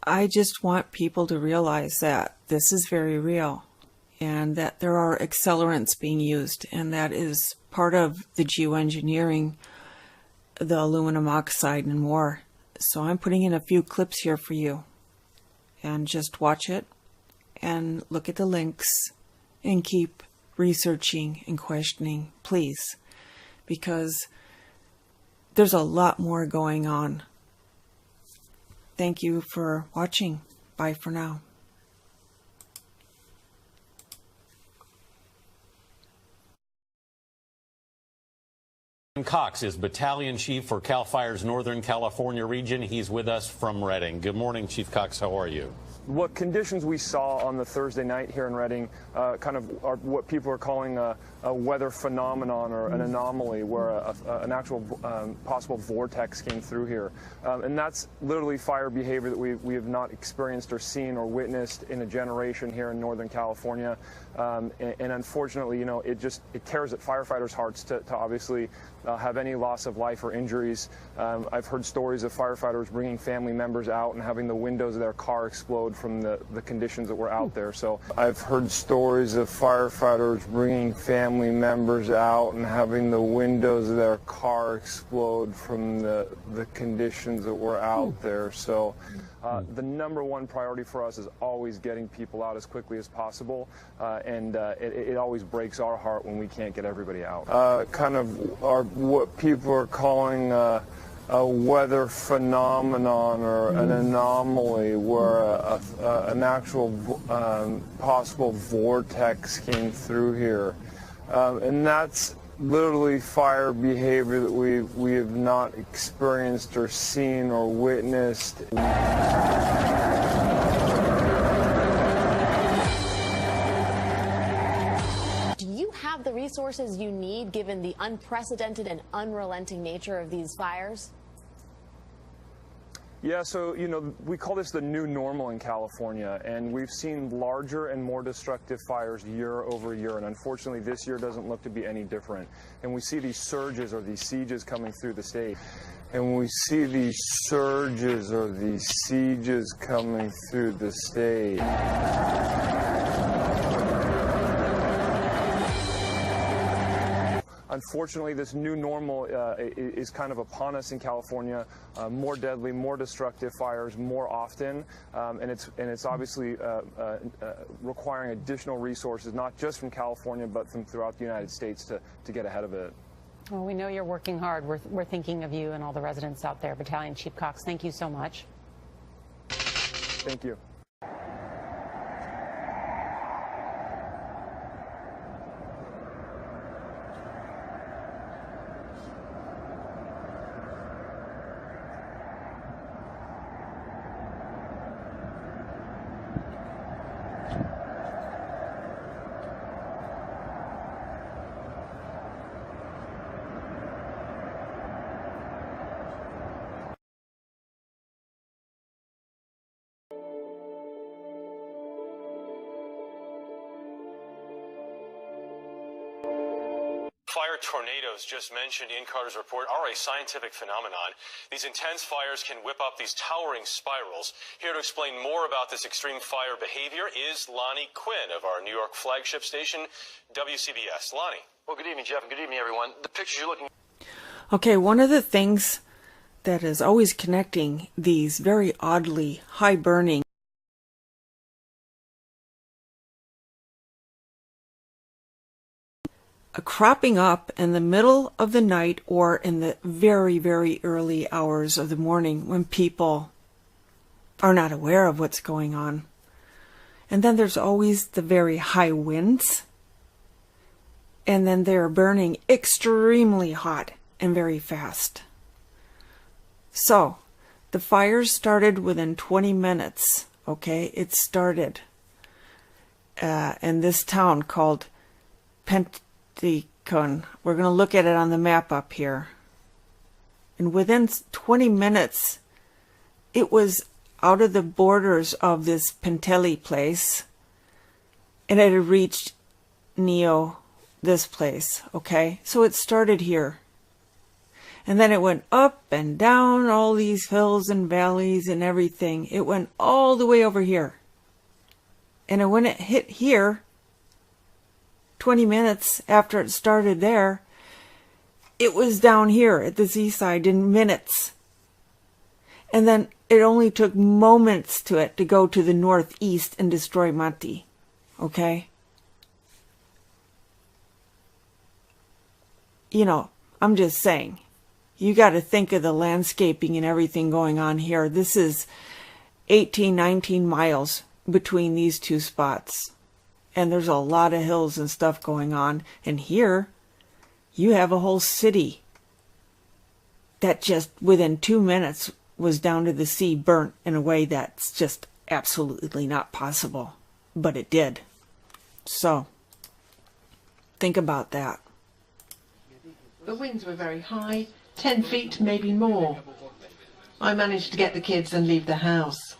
I just want people to realize that this is very real and that there are accelerants being used, and that is part of the geoengineering, the aluminum oxide and more. So I'm putting in a few clips here for you, and just watch it and look at the links and keep researching and questioning, please, because there's a lot more going on. Thank you for watching. Bye for now. Cox is Battalion Chief for CAL FIRE's Northern California region. He's with us from Redding. Good morning, Chief Cox. How are you? What conditions we saw on the Thursday night here in Redding kind of are what people are calling a weather phenomenon or an anomaly, where an actual possible vortex came through here. And that's literally fire behavior that we have not experienced or seen or witnessed in a generation here in Northern California. And unfortunately, you know, it tears at firefighters' hearts to obviously have any loss of life or injuries. I've heard stories of firefighters bringing family members out and having the windows of their car explode from the conditions that were out there. So I've heard stories of firefighters bringing family members out and having the windows of their car explode from the conditions that were out there. So the number one priority for us is always getting people out as quickly as possible, and it always breaks our heart when we can't get everybody out. Kind of what people are calling a weather phenomenon or an anomaly, where an actual possible vortex came through here. And that's literally fire behavior that we have not experienced or seen or witnessed. Do you have the resources you need given the unprecedented and unrelenting nature of these fires? Yeah, so, you know, we call this the new normal in California, and we've seen larger and more destructive fires year over year, and unfortunately this year doesn't look to be any different. And we see these surges or these sieges coming through the state. And we see these surges or these sieges coming through the state. Unfortunately, this new normal is kind of upon us in California. More deadly, more destructive fires more often, and it's obviously requiring additional resources, not just from California, but from throughout the United States to get ahead of it. Well, we know you're working hard. We're thinking of you and all the residents out there. Battalion Chief Cox, thank you so much. Thank you. Fire tornadoes, just mentioned in Carter's report, are a scientific phenomenon. These intense fires can whip up these towering spirals. Here to explain more about this extreme fire behavior is Lonnie Quinn of our New York flagship station, WCBS. Lonnie. Well, good evening, Jeff, and good evening, everyone. The pictures you're looking at. Okay, one of the things that is always connecting these very oddly high burning cropping up in the middle of the night or in the very, very early hours of the morning when people are not aware of what's going on. And then there's always the very high winds. And then they're burning extremely hot and very fast. So, the fires started within 20 minutes, okay? It started in this town called Penticon. We're going to look at it on the map up here. And within 20 minutes, it was out of the borders of this Pentelli place, and it had reached this place, okay? So it started here. And then it went up and down all these hills and valleys and everything. It went all the way over here. And when it hit here, 20 minutes after it started there, it was down here at the seaside in minutes. And then it only took moments to it to go to the northeast and destroy Mati. Okay? You know, I'm just saying. You got to think of the landscaping and everything going on here. This is 18, 19 miles between these two spots. And there's a lot of hills and stuff going on. And here, you have a whole city that just within 2 minutes was down to the sea, burnt in a way that's just absolutely not possible. But it did. So, think about that. The winds were very high, 10 feet, maybe more. I managed to get the kids and leave the house.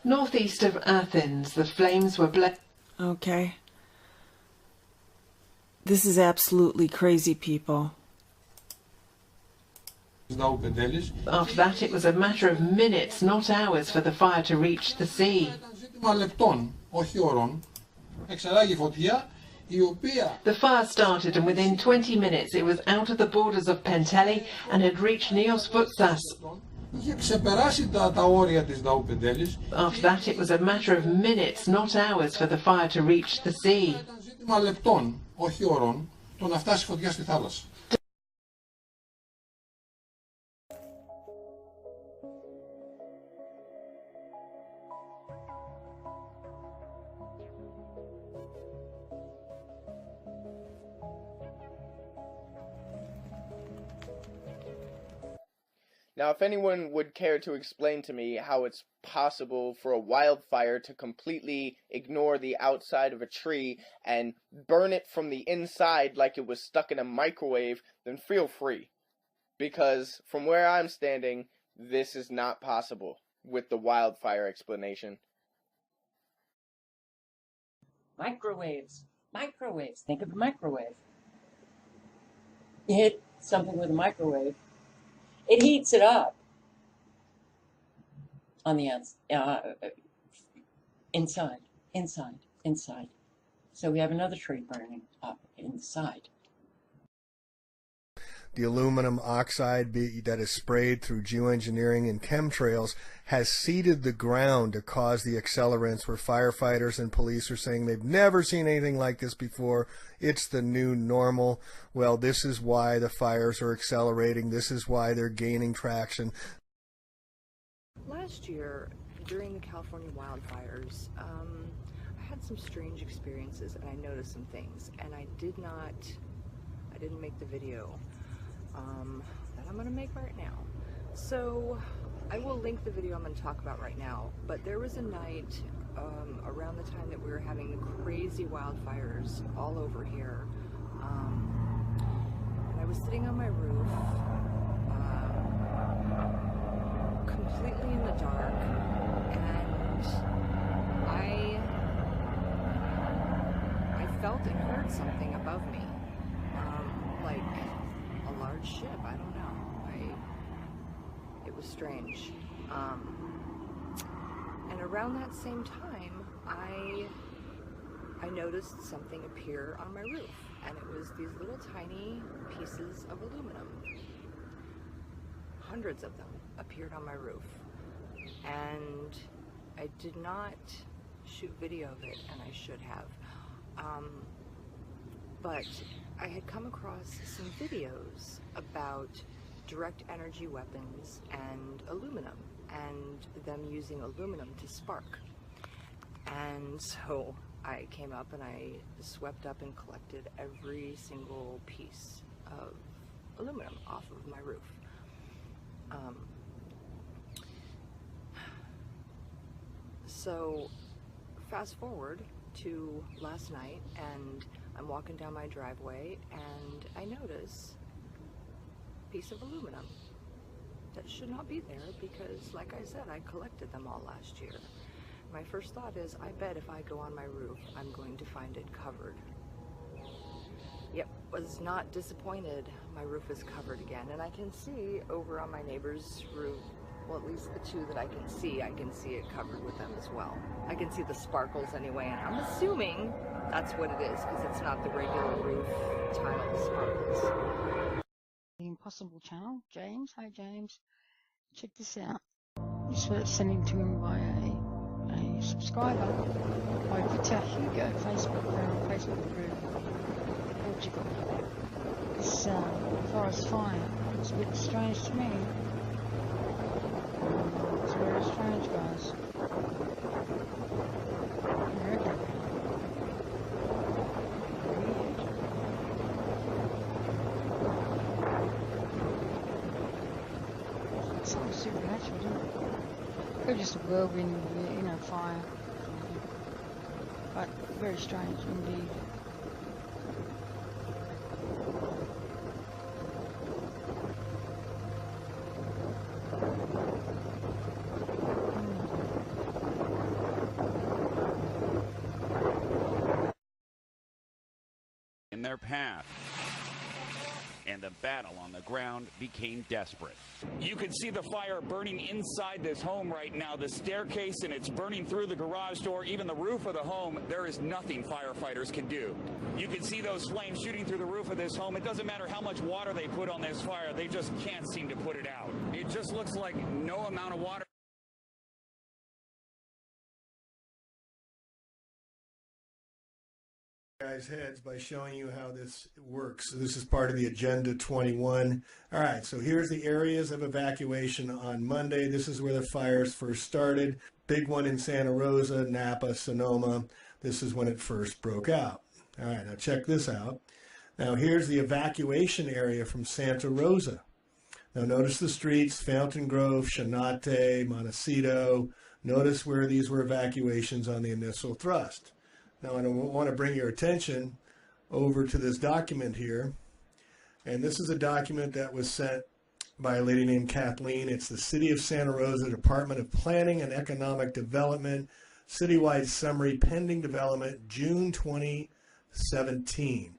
Northeast of Athens, the flames were Okay. This is absolutely crazy, people. After that, it was a matter of minutes, not hours, for the fire to reach the sea. The fire started, and within 20 minutes it was out of the borders of Penteli and had reached Nios Foutsas. After that, it was a matter of minutes, not hours, for the fire to reach the sea. Now, if anyone would care to explain to me how it's possible for a wildfire to completely ignore the outside of a tree and burn it from the inside like it was stuck in a microwave, then feel free. Because from where I'm standing, this is not possible with the wildfire explanation. Microwaves. Microwaves. Think of a microwave. You hit something with a microwave, it heats it up on the inside. So we have another tree burning up inside. The aluminum oxide that is sprayed through geoengineering and chemtrails has seeded the ground to cause the accelerants, where firefighters and police are saying they've never seen anything like this before. It's the new normal. Well, this is why the fires are accelerating. This is why they're gaining traction. Last year, during the California wildfires, I had some strange experiences and I noticed some things, and I didn't make the video that I'm going to make right now. So I will link the video I'm going to talk about right now, but there was a night around the time that we were having the crazy wildfires all over here, and I was sitting on my roof, completely in the dark, and I felt and heard something above me, like a large ship. I don't know. It was strange. And around that same time, I noticed something appear on my roof, and it was these little tiny pieces of aluminum. Hundreds of them appeared on my roof, and I did not shoot video of it, and I should have. But I had come across some videos about direct energy weapons and aluminum, and them using aluminum to spark. And so I came up and I swept up and collected every single piece of aluminum off of my roof. So fast forward to last night, and I'm walking down my driveway and I notice a piece of aluminum that should not be there, because like I said, I collected them all last year. My first thought is, I bet if I go on my roof, I'm going to find it covered. Yep, was not disappointed. My roof is covered again, and I can see over on my neighbor's roof, well, at least the two that I can see it covered with them as well. I can see the sparkles anyway, and I'm assuming that's what it is, because it's not the regular roof tile sparkles. The Impossible channel, James. Hi, James. Check this out. This was sent in to him by a subscriber by Vitor Hugo, Facebook group, Portugal. This forest fire. It's a bit strange to me. It's very strange, guys. I reckon. It's something supernatural, isn't it? Could just a whirlwind, fire. But very strange indeed. In their path, and the battle on the ground became desperate. You can see the fire burning inside this home right now, the staircase, and it's burning through the garage door, even the roof of the home. There is nothing firefighters can do. You can see those flames shooting through the roof of this home. It doesn't matter how much water they put on this fire, they just can't seem to put it out. It just looks like no amount of water. Guys' heads by showing you how this works. So this is part of the Agenda 21. All right, so here's the areas of evacuation on Monday. This is where the fires first started. Big one in Santa Rosa, Napa, Sonoma. This is when it first broke out. All right, now check this out. Now here's the evacuation area from Santa Rosa. Now notice the streets, Fountain Grove, Chenate, Montecito. Notice where these were evacuations on the initial thrust. Now I want to bring your attention over to this document here. And this is a document that was sent by a lady named Kathleen. It's the City of Santa Rosa Department of Planning and Economic Development, Citywide Summary Pending Development, June 2017.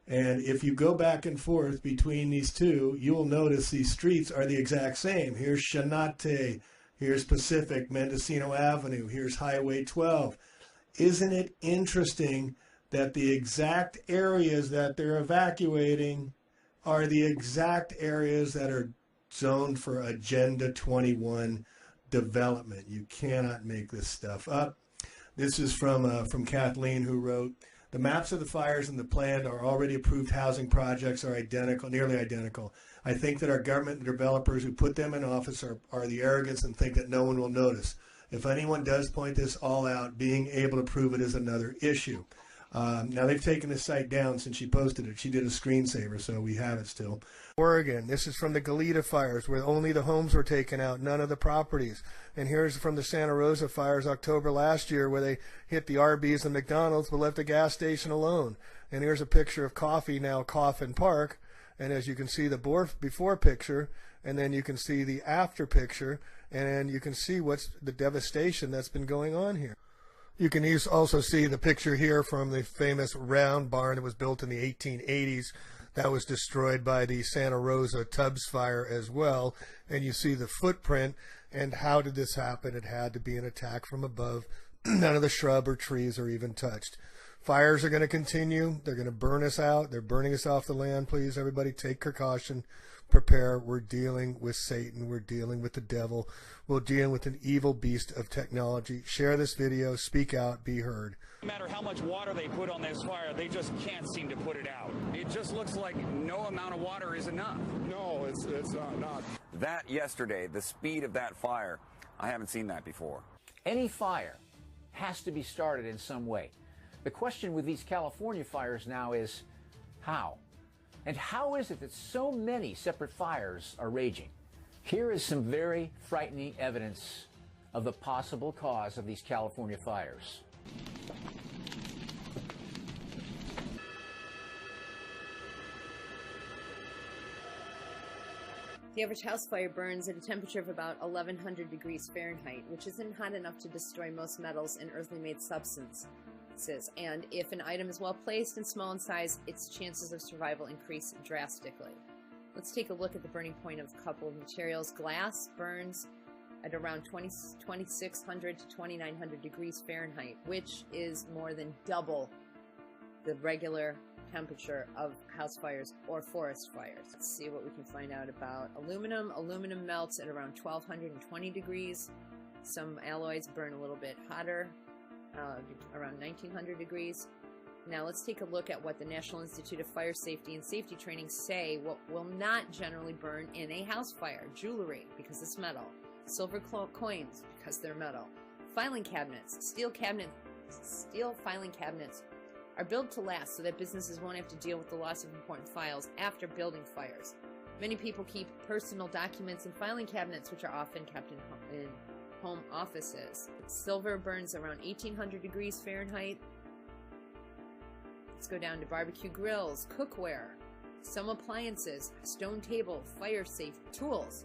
And if you go back and forth between these two, you will notice these streets are the exact same. Here's Chenate, here's Pacific, Mendocino Avenue, here's Highway 12. Isn't it interesting that the exact areas that they're evacuating are the exact areas that are zoned for Agenda 21 development? You cannot make this stuff up. This is from Kathleen, who wrote, the maps of the fires and the planned or already approved housing projects are identical, nearly identical. I think that our government and developers who put them in office are the arrogance and think that no one will notice. If anyone does point this all out, being able to prove it is another issue. Now they've taken this site down since she posted it. She did a screensaver, so we have it still. Oregon, this is from the Goleta fires, where only the homes were taken out, none of the properties. And here's from the Santa Rosa fires, October last year, where they hit the Arby's and McDonald's but left the gas station alone. And here's a picture of Coffee, now Coffin Park. And as you can see the before picture, and then you can see the after picture, and you can see what's the devastation that's been going on here. You can also see the picture here from the famous round barn that was built in the 1880s that was destroyed by the Santa Rosa Tubbs fire as well. And you see the footprint. And how did this happen? It had to be an attack from above. None of the shrub or trees are even touched. Fires are going to continue. They're going to burn us out. They're burning us off the land. Please, everybody, take precaution. Prepare. We're dealing with Satan. We're dealing with the devil. We're dealing with an evil beast of technology. Share this video. Speak out. Be heard. No matter how much water they put on this fire, they just can't seem to put it out. It just looks like no amount of water is enough. No, it's not. That yesterday, the speed of that fire, I haven't seen that before. Any fire has to be started in some way. The question with these California fires now is how? And how is it that so many separate fires are raging? Here is some very frightening evidence of the possible cause of these California fires. The average house fire burns at a temperature of about 1100 degrees Fahrenheit, which isn't hot enough to destroy most metals and earthly-made substance. and if an item is well placed and small in size, its chances of survival increase drastically. Let's take a look at the burning point of a couple of materials. Glass burns at around 2600 to 2900 degrees Fahrenheit, which is more than double the regular temperature of house fires or forest fires. Let's see what we can find out about aluminum. Aluminum melts at around 1220 degrees. Some alloys burn a little bit hotter, around 1900 degrees. Now let's take a look at what the National Institute of Fire Safety and Safety Training say what will not generally burn in a house fire. Jewelry, because it's metal. Silver coins, because they're metal. Filing cabinets. Steel filing cabinets are built to last so that businesses won't have to deal with the loss of important files after building fires. Many people keep personal documents in filing cabinets, which are often kept in home offices. Silver burns around 1800 degrees Fahrenheit. Let's go down to barbecue grills, cookware, some appliances, stone table, fire safe tools.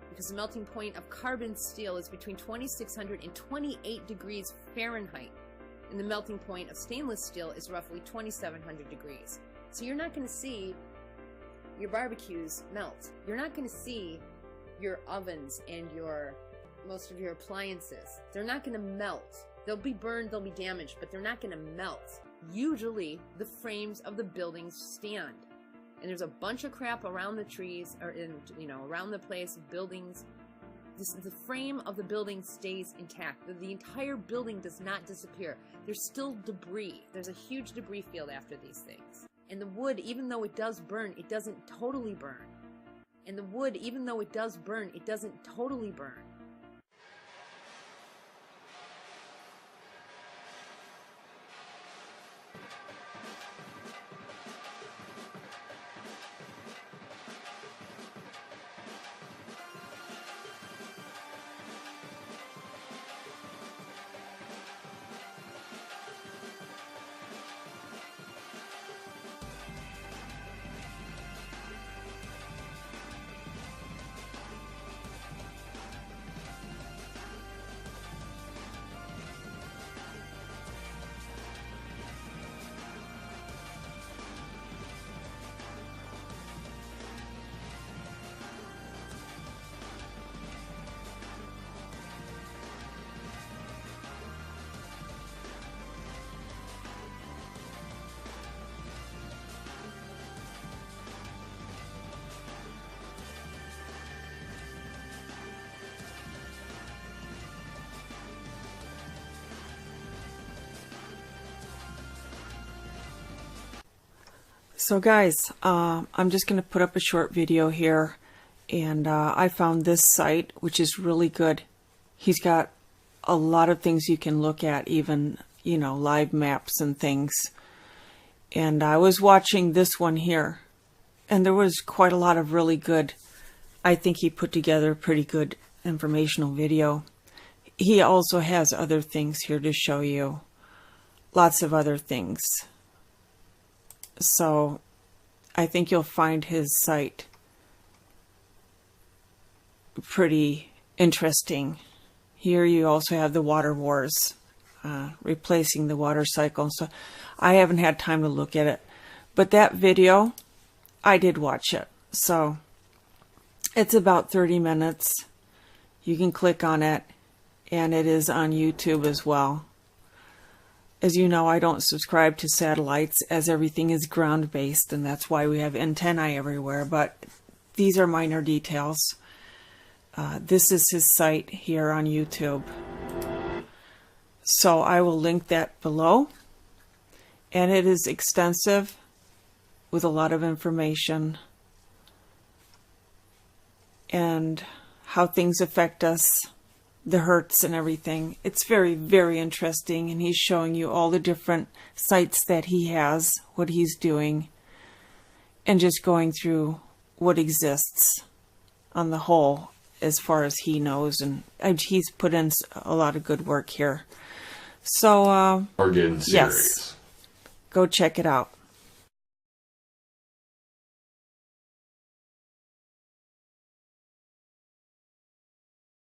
Because the melting point of carbon steel is between 2600 and 28 degrees Fahrenheit. And the melting point of stainless steel is roughly 2700 degrees. So you're not going to see your barbecues melt. You're not going to see your ovens and most of your appliances. They're not going to melt. They'll be burned, they'll be damaged, but they're not going to melt. Usually the frames of the buildings stand. And there's a bunch of crap around the trees, or around the place, buildings. The frame of the building stays intact. The entire building does not disappear. There's still debris. There's a huge debris field after these things. And the wood, even though it does burn, it doesn't totally burn. And the wood, even though it does burn, it doesn't totally burn. So guys, I'm just going to put up a short video here, and I found this site, which is really good. He's got a lot of things you can look at, even, live maps and things. And I was watching this one here, and there was quite a lot of really good, I think he put together a pretty good informational video. He also has other things here to show you, lots of other things. So I think you'll find his site pretty interesting. Here you also have the water wars, replacing the water cycle. So I haven't had time to look at it, but that video, I did watch it. So it's about 30 minutes. You can click on it, and it is on YouTube as well. As you know, I don't subscribe to satellites, as everything is ground-based, and that's why we have antennae everywhere, but these are minor details. This is his site here on YouTube. So I will link that below, and it is extensive with a lot of information and how things affect us, the hurts and everything. It's very, very interesting, and he's showing you all the different sites that he has, what he's doing, and just going through what exists on the whole as far as he knows, and he's put in a lot of good work here. So, Oregon series. Yes, go check it out.